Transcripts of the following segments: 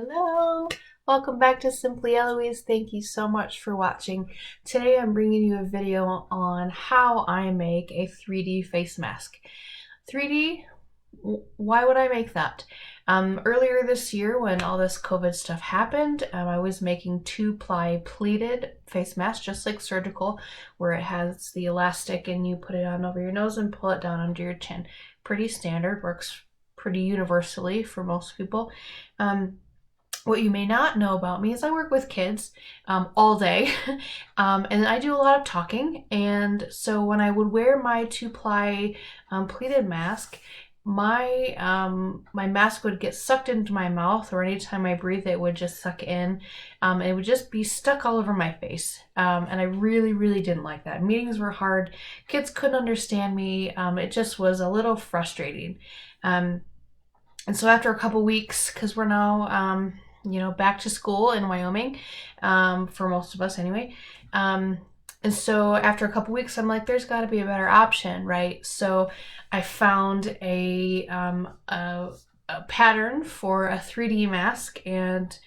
Hello, welcome back to Simply Elouise. Thank you so much for watching. Today I'm bringing you a video on how I make a 3D face mask. 3D, why would I make that? Earlier this year when all this COVID stuff happened, I was making 2-ply pleated face masks, just like surgical, where it has the elastic and you put it on over your nose and pull it down under your chin. Pretty standard, works pretty universally for most people. What you may not know about me is I work with kids all day and I do a lot of talking, and so when I would wear my 2-ply pleated mask, my mask would get sucked into my mouth, or anytime I breathe it would just suck in, and it would just be stuck all over my face, and I really didn't like that. Meetings were hard, kids couldn't understand me, it just was a little frustrating. And so after a couple weeks, because we're now back to school in Wyoming, for most of us anyway. And so after a couple weeks, I'm like, there's got to be a better option, right? So I found a pattern for a 3D mask, and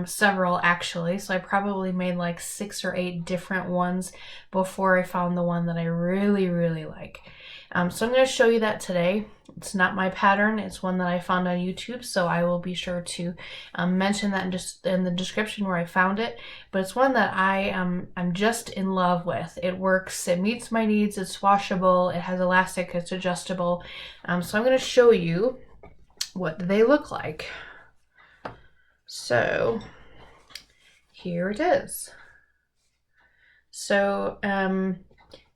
several actually. So I probably made like 6 or 8 different ones before I found the one that I really like. So I'm going to show you that today. It's not my pattern, it's one that I found on YouTube, so I will be sure to mention that in the description where I found it. But it's one that I'm just in love with. It works, it meets my needs, it's washable, it has elastic, it's adjustable. So I'm going to show you what they look like. So here it is. So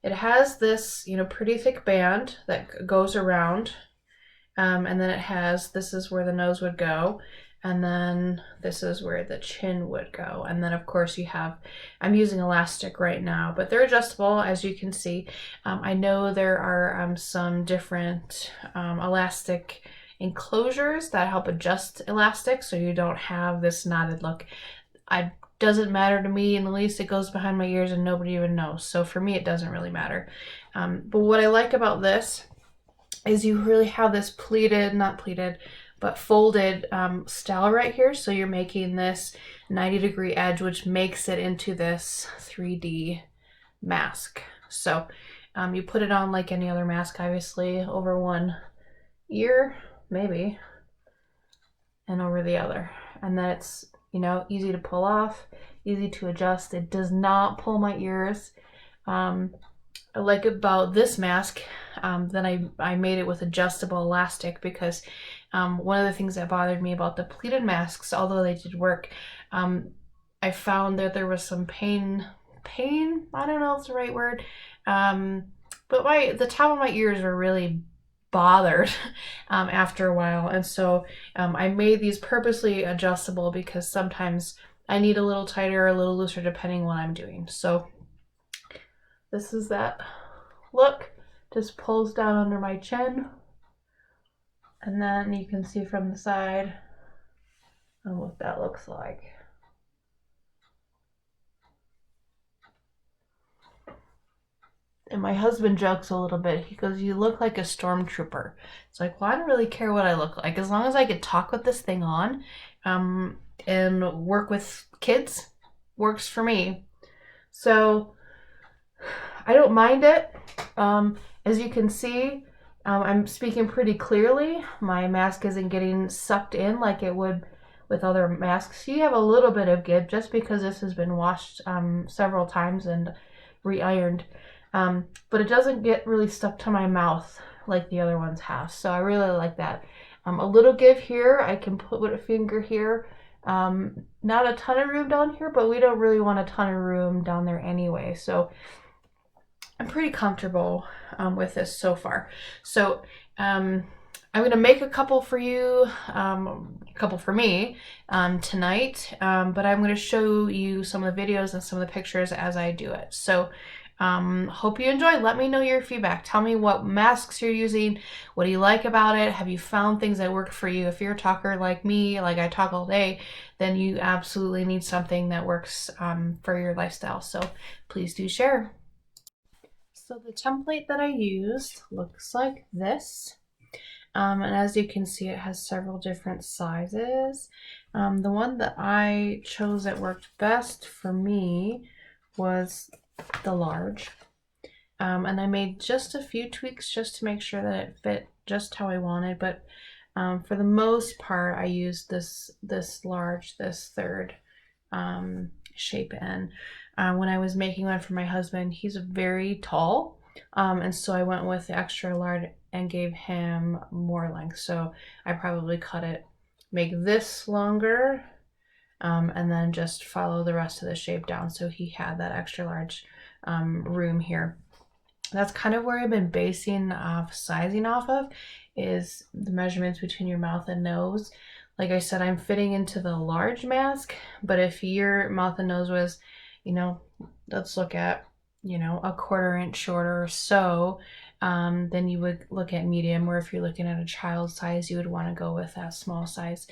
it has this, pretty thick band that goes around, and then it has, this is where the nose would go, and then this is where the chin would go. And then of course you have, I'm using elastic right now, but they're adjustable, as you can see. I know there are some different elastic enclosures that help adjust elastic so you don't have this knotted look. Doesn't matter to me in the least. It goes behind my ears and nobody even knows. So for me, it doesn't really matter. But what I like about this is you really have this pleated, not pleated, but folded style right here. So you're making this 90-degree edge, which makes it into this 3D mask. So you put it on like any other mask, obviously, over one ear, maybe, and over the other. And then it's, easy to pull off, easy to adjust. It does not pull my ears. I like about this mask that I made it with adjustable elastic, because one of the things that bothered me about the pleated masks, although they did work, I found that there was some pain, I don't know if it's the right word, but the top of my ears were really bothered after a while, and so I made these purposely adjustable because sometimes I need a little tighter or a little looser depending what I'm doing. So this is that look, just pulls down under my chin, and then you can see from the side what that looks like. And my husband jokes a little bit. He goes, "You look like a stormtrooper." It's like, well, I don't really care what I look like. As long as I could talk with this thing on and work with kids, works for me. So I don't mind it. As you can see, I'm speaking pretty clearly. My mask isn't getting sucked in like it would with other masks. You have a little bit of give just because this has been washed several times and re-ironed. But it doesn't get really stuck to my mouth like the other ones have. So I really like that. A little give here. I can put a finger here. Not a ton of room down here, but we don't really want a ton of room down there anyway. So I'm pretty comfortable with this so far. So I'm going to make a couple for you, a couple for me tonight, but I'm going to show you some of the videos and some of the pictures as I do it. So hope you enjoy. Let me know your feedback. Tell me what masks you're using. What do you like about it? Have you found things that work for you? If you're a talker like me, like I talk all day, then you absolutely need something that works for your lifestyle. So please do share. So the template that I used looks like this. And as you can see, it has several different sizes. The one that I chose that worked best for me was the large. And I made just a few tweaks just to make sure that it fit just how I wanted, but for the most part, I used this large, this third shape in. When I was making one for my husband, he's very tall, and so I went with the extra large and gave him more length. So I probably cut it, make this longer, and then just follow the rest of the shape down so he had that extra large room here. That's kind of where I've been basing sizing off of, is the measurements between your mouth and nose. Like I said, I'm fitting into the large mask, but if your mouth and nose was, you know, let's look at, you know, a 1/4 inch shorter or so, then you would look at medium, or if you're looking at a child size, you would want to go with that small size.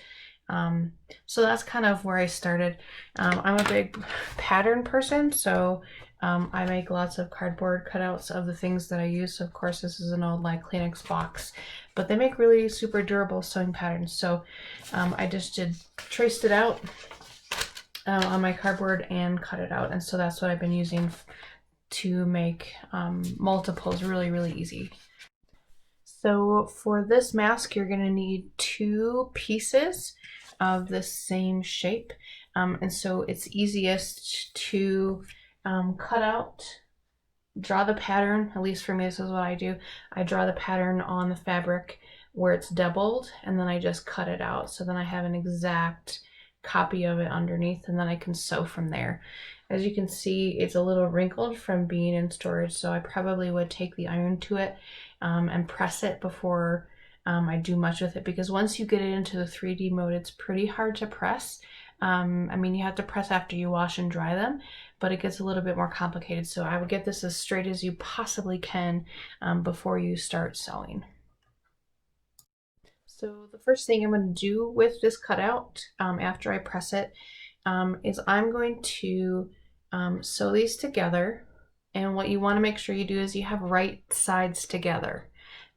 So that's kind of where I started. I'm a big pattern person, so I make lots of cardboard cutouts of the things that I use. So of course this is an old like Kleenex box, but they make really super durable sewing patterns. So I just traced it out on my cardboard and cut it out. And so that's what I've been using to make multiples really easy. So for this mask, you're going to need 2 pieces of the same shape. And so it's easiest to cut out, draw the pattern. At least for me, this is what I do. I draw the pattern on the fabric where it's doubled, and then I just cut it out. So then I have an exact copy of it underneath, and then I can sew from there. As you can see, it's a little wrinkled from being in storage, so I probably would take the iron to it and press it before I do much with it, because once you get it into the 3D mode, it's pretty hard to press. I mean, you have to press after you wash and dry them, but it gets a little bit more complicated. So I would get this as straight as you possibly can before you start sewing. So the first thing I'm going to do with this cutout after I press it is I'm going to sew these together. And what you want to make sure you do is you have right sides together,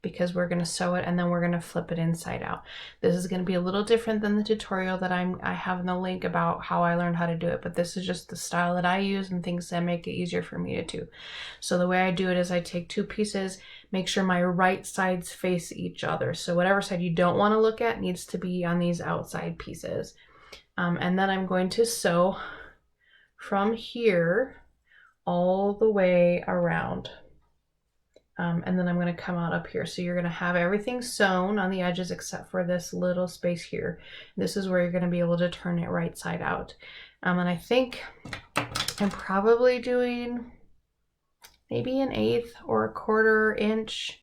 because we're going to sew it and then we're going to flip it inside out. This is going to be a little different than the tutorial that I have in the link about how I learned how to do it, but this is just the style that I use and things that make it easier for me to do. So the way I do it is I take 2 pieces, make sure my right sides face each other. So whatever side you don't want to look at needs to be on these outside pieces. And then I'm going to sew from here all the way around. And then I'm going to come out up here. So you're going to have everything sewn on the edges except for this little space here. This is where you're going to be able to turn it right side out. And I think I'm probably doing maybe 1/8 or 1/4 inch.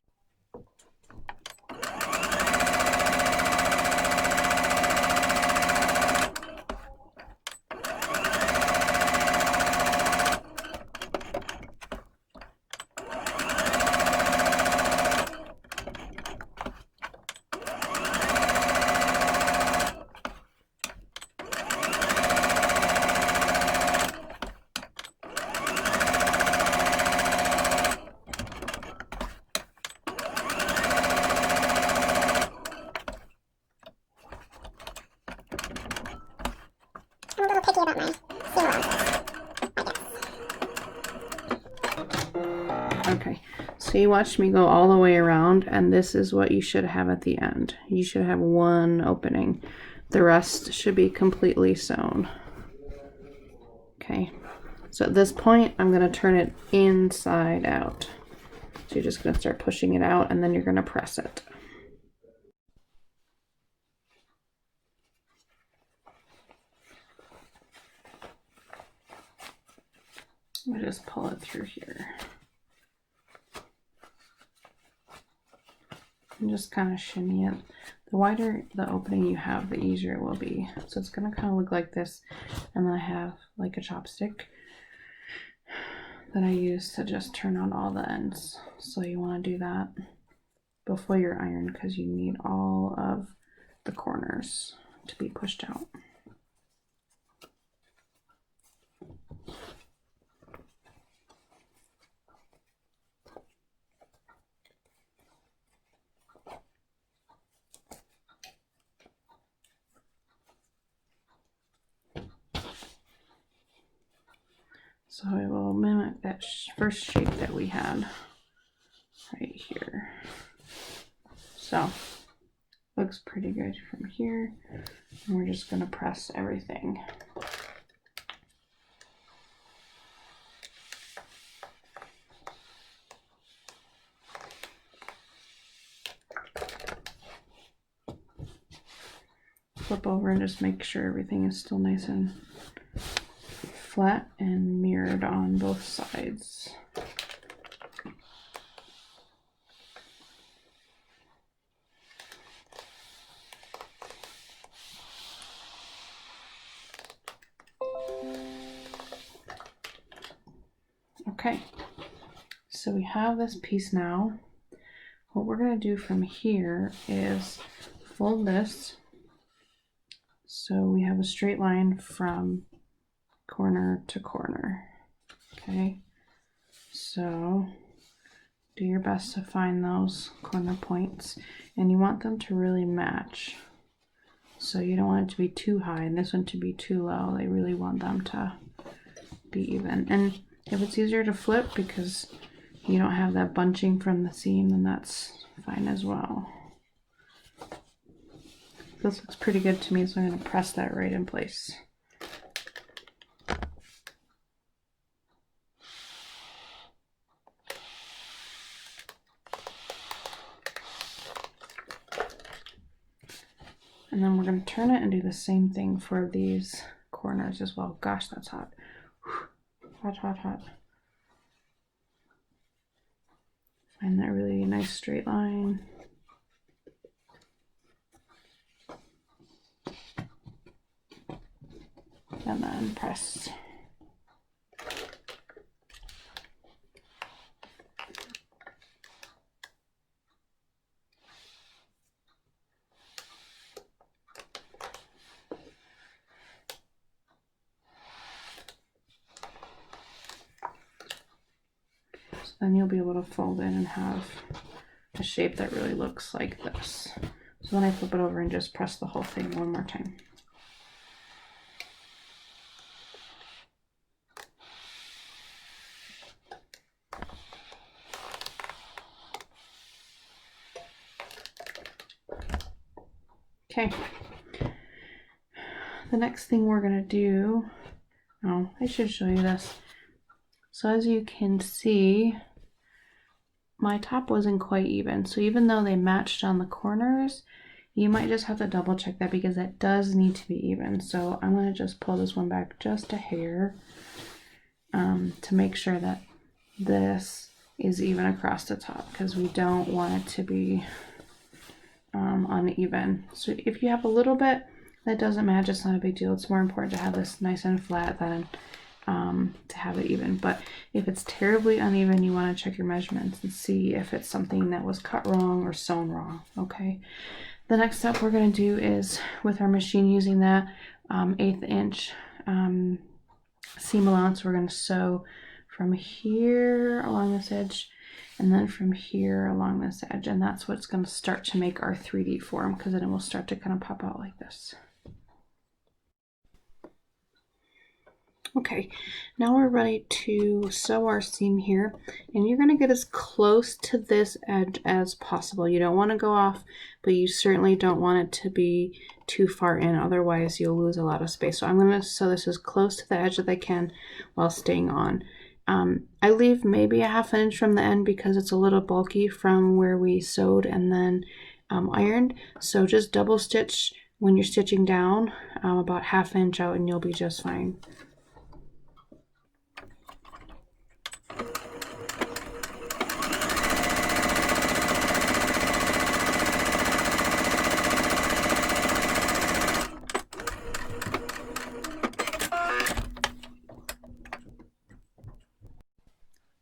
Okay, so you watched me go all the way around, and this is what you should have at the end. You should have 1 opening. The rest should be completely sewn. Okay, so at this point, I'm going to turn it inside out. So you're just going to start pushing it out, and then you're going to press it. I'm going to just pull it through here. And just kind of shimmy it. The wider the opening you have, the easier it will be. So it's going to kind of look like this. And then I have like a chopstick that I use to just turn on all the ends. So you want to do that before your iron, because you need all of the corners to be pushed out. So it will mimic that first shape that we had right here. So looks pretty good from here. And we're just going to press everything. Flip over and just make sure everything is still nice and flat and mirrored on both sides. Okay, so we have this piece now. What we're going to do from here is fold this so we have a straight line from corner to corner. Okay, so do your best to find those corner points, and you want them to really match. So you don't want it to be too high and this one to be too low. They really want them to be even. And if it's easier to flip because you don't have that bunching from the seam, then that's fine as well. This looks pretty good to me, so I'm going to press that right in place. And then we're going to turn it and do the same thing for these corners as well. Gosh, that's hot. Hot, hot, hot. Find that really nice straight line. And then press. So then you'll be able to fold in and have a shape that really looks like this. So then I flip it over and just press the whole thing one more time. Okay, the next thing we're going to do, oh, I should show you this. So as you can see, my top wasn't quite even. So even though they matched on the corners, you might just have to double check that because it does need to be even. So I'm going to just pull this one back just a hair to make sure that this is even across the top because we don't want it to be uneven. So if you have a little bit that doesn't match, it's not a big deal. It's more important to have this nice and flat than to have it even. But if it's terribly uneven, you want to check your measurements and see if it's something that was cut wrong or sewn wrong. Okay, the next step we're going to do is with our machine using that 1/8 inch seam allowance, we're going to sew from here along this edge and then from here along this edge, and that's what's going to start to make our 3D form, because then it will start to kind of pop out like this. Okay, now we're ready to sew our seam here, and you're going to get as close to this edge as possible. You don't want to go off, but you certainly don't want it to be too far in, otherwise you'll lose a lot of space. So I'm going to sew this as close to the edge as I can while staying on. I leave maybe 1/2 inch from the end because it's a little bulky from where we sewed and then ironed. So just double stitch when you're stitching down about 1/2 inch out and you'll be just fine.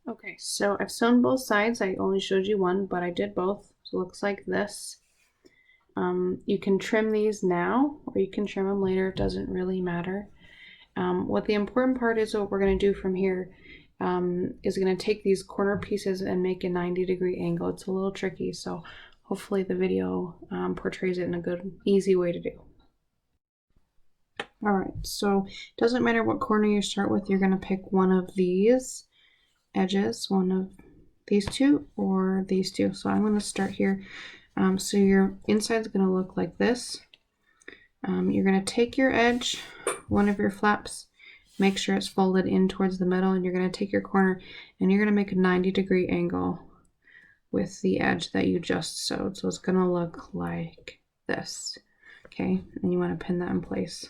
Okay, so I've sewn both sides. I only showed you one, but I did both. So it looks like this. You can trim these now, or you can trim them later. It doesn't really matter. What the important part is, what we're going to do from here is going to take these corner pieces and make a 90-degree angle. It's a little tricky, so hopefully the video portrays it in a good, easy way to do. All right, so it doesn't matter what corner you start with, you're going to pick one of these edges, one of these two or these two. So I'm going to start here. So your inside is going to look like this. You're going to take your edge, one of your flaps, make sure it's folded in towards the middle, and you're going to take your corner and you're going to make a 90-degree angle with the edge that you just sewed. So it's going to look like this. Okay, and you want to pin that in place.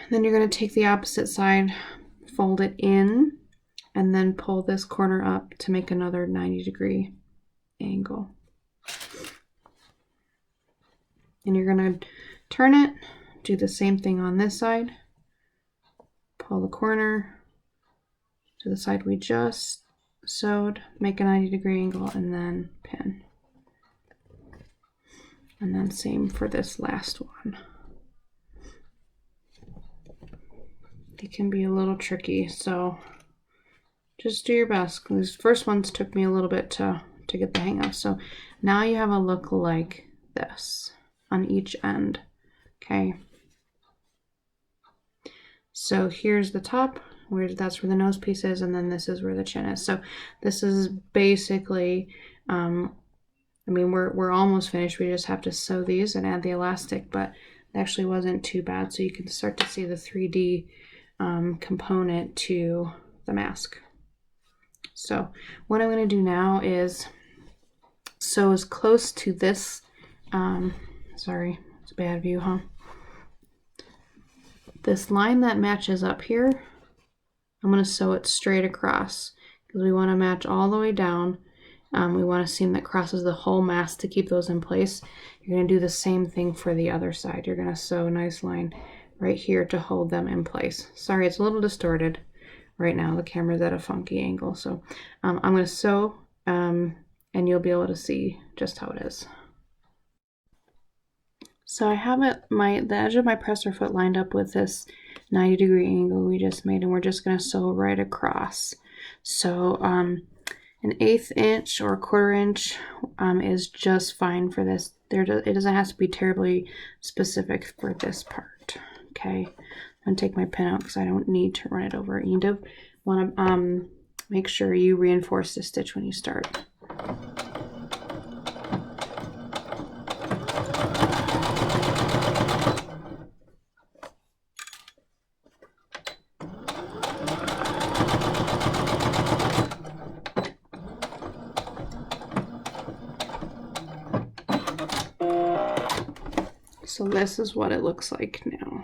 Then you're going to take the opposite side, fold it in, and then pull this corner up to make another 90-degree angle. And you're going to turn it, do the same thing on this side, pull the corner to the side we just sewed, make a 90-degree angle, and then pin. And then same for this last one. It can be a little tricky, so just do your best. These first ones took me a little bit to get the hang of. So now you have a look like this on each end. Okay. So here's the top, that's where the nose piece is, and then this is where the chin is. So this is basically, I mean, we're almost finished. We just have to sew these and add the elastic, but it actually wasn't too bad. So you can start to see the 3D component to the mask. So what I'm going to do now is sew as close to this, sorry, it's a bad view, huh? This line that matches up here, I'm going to sew it straight across because we want to match all the way down. We want a seam that crosses the whole mask to keep those in place. You're going to do the same thing for the other side. You're going to sew a nice line right here to hold them in place. Sorry, it's a little distorted right now. The camera's at a funky angle. So I'm going to sew and you'll be able to see just how it is. So I have the edge of my presser foot lined up with this 90-degree angle we just made, and we're just going to sew right across. So an 1/8 inch or 1/4 inch is just fine for this. It doesn't have to be terribly specific for this part. Okay, I'm going to take my pin out because I don't need to run it over. You do want to make sure you reinforce the stitch when you start. So this is what it looks like now.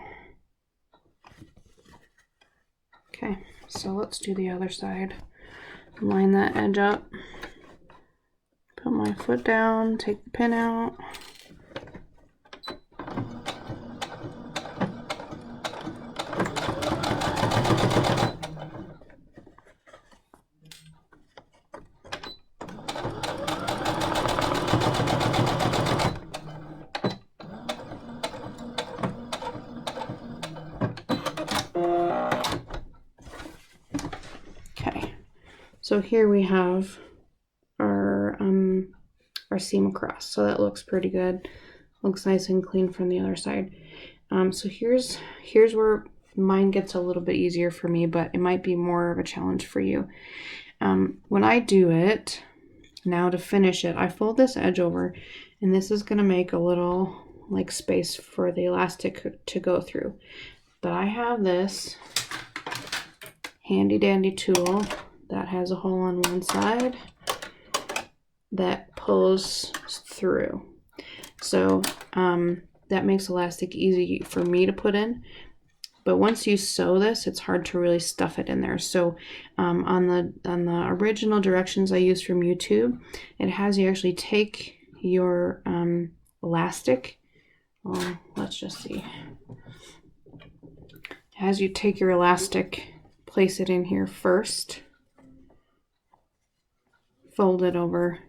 Okay, so let's do the other side. Line that edge up. Put my foot down, take the pin out. So here we have our seam across. So that looks pretty good. Looks nice and clean from the other side. So here's where mine gets a little bit easier for me, but it might be more of a challenge for you. When I do it, now to finish it, I fold this edge over, and this is going to make a little like space for the elastic to go through. But I have this handy dandy tool that has a hole on one side that pulls through. So that makes elastic easy for me to put in. But once you sew this, it's hard to really stuff it in there. So on the original directions I used from YouTube, it has you actually take your elastic. Well, let's just see. It has you take your elastic, place it in here first, fold it over,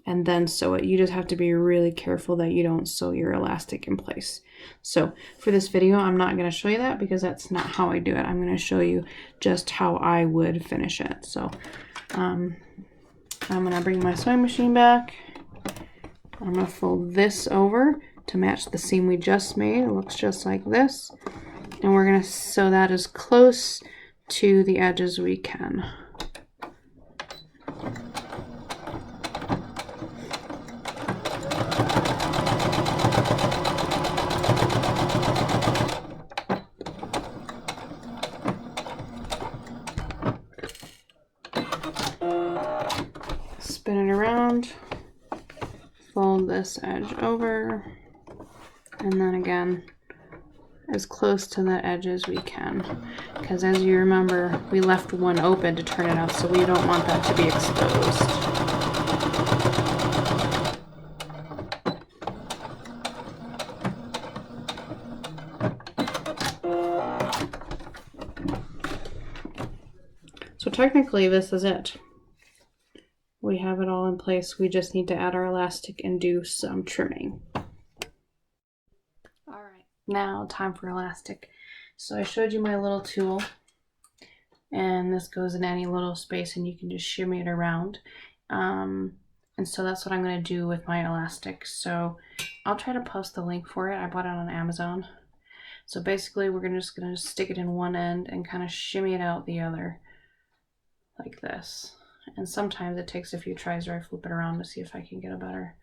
and then sew it. You just have to be really careful that you don't sew your elastic in place. So for this video, I'm not going to show you that because that's not how I do it. I'm going to show you just how I would finish it. So I'm going to bring my sewing machine back, I'm going to fold this over to match the seam we just made. It looks just like this. And we're going to sew that as close to the edge as we can. Spin it around, fold this edge over, and then again as close to the edge as we can, because as you remember we left one open to turn it out, so we don't want that to be exposed. So technically this is it. We have it all in place. We just need to add our elastic and do some trimming. Alright, now time for elastic. So I showed you my little tool, and this goes in any little space and you can just shimmy it around. And so that's what I'm going to do with my elastic. So I'll try to post the link for it. I bought it on Amazon. So basically we're just going to stick it in one end and kind of shimmy it out the other like this. And sometimes it takes a few tries where I flip it around to see if I can get a better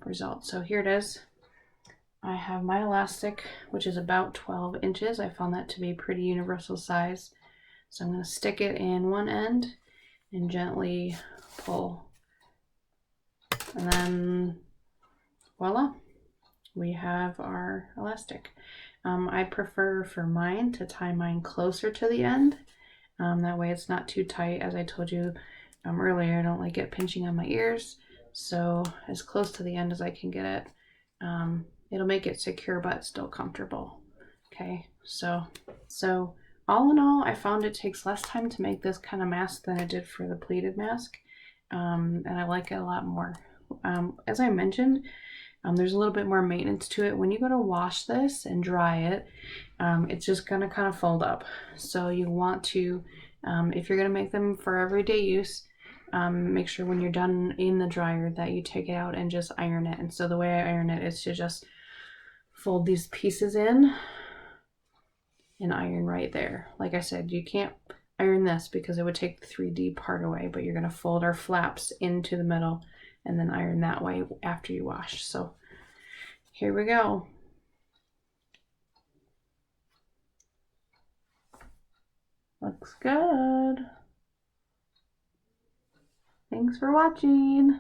result. So here it is. I have my elastic, which is about 12 inches. I found that to be a pretty universal size. So I'm going to stick it in one end and gently pull. And then voila, we have our elastic. I prefer for mine to tie mine closer to the end. That way it's not too tight. As I told you earlier, I don't like it pinching on my ears. So as close to the end as I can get it. It'll make it secure but still comfortable. Okay, so all in all, I found it takes less time to make this kind of mask than it did for the pleated mask. And I like it a lot more. As I mentioned, there's a little bit more maintenance to it. When you go to wash this and dry it, it's just gonna kind of fold up. So you want to, if you're gonna make them for everyday use, make sure when you're done in the dryer that you take it out and just iron it. And so the way I iron it is to just fold these pieces in and iron right there. Like I said, you can't iron this because it would take the 3D part away, but you're gonna fold our flaps into the middle and then iron that way after you wash. So here we go. Looks good. Thanks for watching.